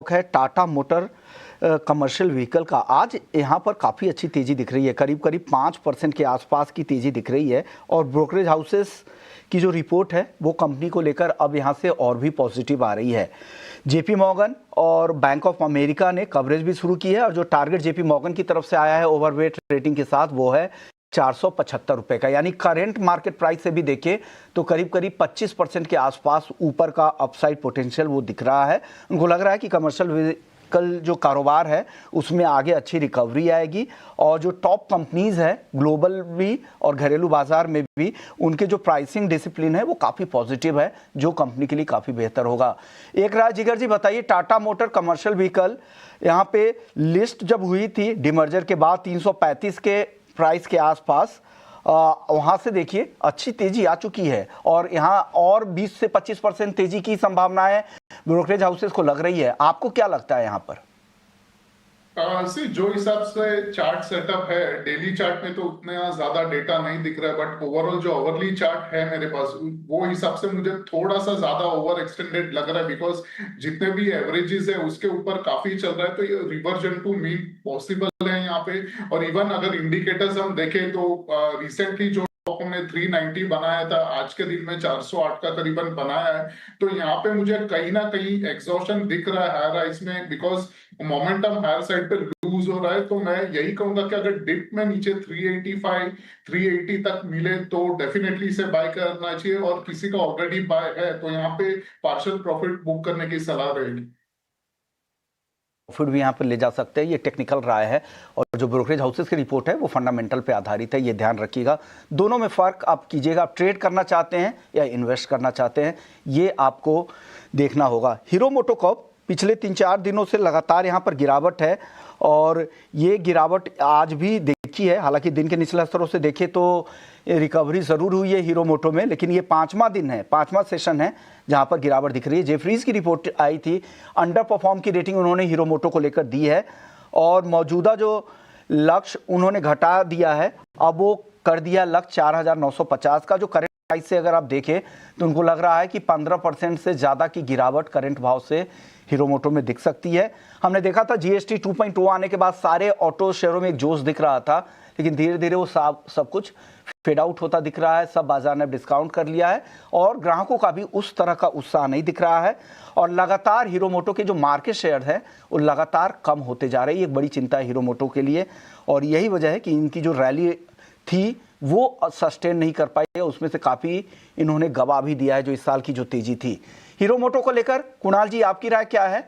है Tata motor commercial vehicle का। आज यहाँ पर काफ़ी अच्छी तेज़ी दिख रही है, करीब करीब 5% के आसपास की तेज़ी दिख रही है। और ब्रोकरेज हाउसेस की जो रिपोर्ट है वो कंपनी को लेकर अब यहाँ से और भी पॉजिटिव आ रही है। जेपी मॉर्गन और बैंक ऑफ अमेरिका ने कवरेज भी शुरू की है और जो टारगेट जेपी मॉर्गन की तरफ से आया है ओवरवेट रेटिंग के साथ वो है 475 रुपये का, यानी करेंट मार्केट प्राइस से भी देखें तो करीब करीब 25% के आसपास ऊपर का अपसाइड पोटेंशियल वो दिख रहा है। उनको लग रहा है कि कमर्शियल व्हीकल जो कारोबार है उसमें आगे अच्छी रिकवरी आएगी और जो टॉप कंपनीज है ग्लोबल भी और घरेलू बाजार में भी उनके जो प्राइसिंग डिसिप्लिन है वो काफ़ी पॉजिटिव है, जो कंपनी के लिए काफ़ी बेहतर होगा। एक राय जिगर जी बताइए, टाटा मोटर कमर्शियल व्हीकल यहाँ पे लिस्ट जब हुई थी डिमर्जर के बाद 335 के प्राइस के आसपास, वहां से देखिए अच्छी तेजी आ चुकी है और यहाँ और 20 से 25% तेजी की संभावनाएं ब्रोकरेज हाउसेस को लग रही है। आपको क्या लगता है यहाँ पर? जो हिसाब से चार्ट सेटअप है, डेली चार्ट में तो उतना ज्यादा डेटा नहीं दिख रहा है, बट ओवरऑल जो ओवरली चार्ट है मेरे पास वो हिसाब से मुझे थोड़ा सा ज्यादा ओवर एक्सटेंडेड लग रहा है, बिकॉज जितने भी एवरेजेस है उसके ऊपर काफी चल रहा है, तो ये रिवर्जन टू मीन पॉसिबल है यहाँ पे। और इवन अगर इंडिकेटर्स हम देखें तो रिसेंटली जो हमने 390 बनाया था, आज के दिन में 408 का करीबन बनाया है, तो यहाँ पे मुझे कहीं ना कहीं एग्जॉशन दिख रहा है हायर राइज में, बिकॉज मोमेंटम हायर साइड पे लूज हो रहा है। तो मैं यही कहूंगा कि अगर डिप में नीचे 385 380 तक मिले तो डेफिनेटली इसे बाय करना चाहिए, और किसी का ऑलरेडी बाय है तो यहाँ पे पार्शियल प्रॉफिट बुक करने की सलाह रहेगी। प्रॉफिट भी यहाँ पर ले जा सकते हैं, ये टेक्निकल राय है और जो ब्रोकरेज हाउसेस की रिपोर्ट है वो फंडामेंटल पे आधारित है, ये ध्यान रखिएगा। दोनों में फ़र्क आप कीजिएगा, आप ट्रेड करना चाहते हैं या इन्वेस्ट करना चाहते हैं ये आपको देखना होगा। हीरो मोटोकॉर्प पिछले 3-4 दिनों से लगातार यहाँ पर गिरावट है और ये गिरावट आज भी देखी है, हालांकि दिन के निचले स्तरों से देखें तो रिकवरी ज़रूर हुई है हीरो मोटो में, लेकिन ये 5वां दिन है, 5वां सेशन है जहां पर गिरावट दिख रही है। जेफरीज की रिपोर्ट आई थी, अंडर परफॉर्म की रेटिंग उन्होंने हीरो मोटो को लेकर दी है और मौजूदा जो लक्ष्य उन्होंने घटा दिया है, अब वो कर दिया लक्ष्य 4,950 का। जो करंट प्राइस से अगर आप देखें तो उनको लग रहा है कि 15% से ज़्यादा की गिरावट करंट भाव से हीरो मोटो में दिख सकती है। हमने देखा था जीएसटी 2.0 आने के बाद सारे ऑटो शेयरों में एक जोश दिख रहा था, लेकिन धीरे धीरे वो सब कुछ फेड आउट होता दिख रहा है। सब बाजार ने डिस्काउंट कर लिया है और ग्राहकों का भी उस तरह का उत्साह नहीं दिख रहा है और लगातार हीरो मोटो के जो मार्केट शेयर है वो लगातार कम होते जा रहे हैं। ये एक बड़ी चिंता है हीरो मोटो के लिए और यही वजह है कि इनकी जो रैली थी वो सस्टेन नहीं कर पाई है, उसमें से काफ़ी इन्होंने गवा भी दिया है जो इस साल की जो तेजी थी हीरो मोटो को लेकर। कुणाल जी, आपकी राय क्या है?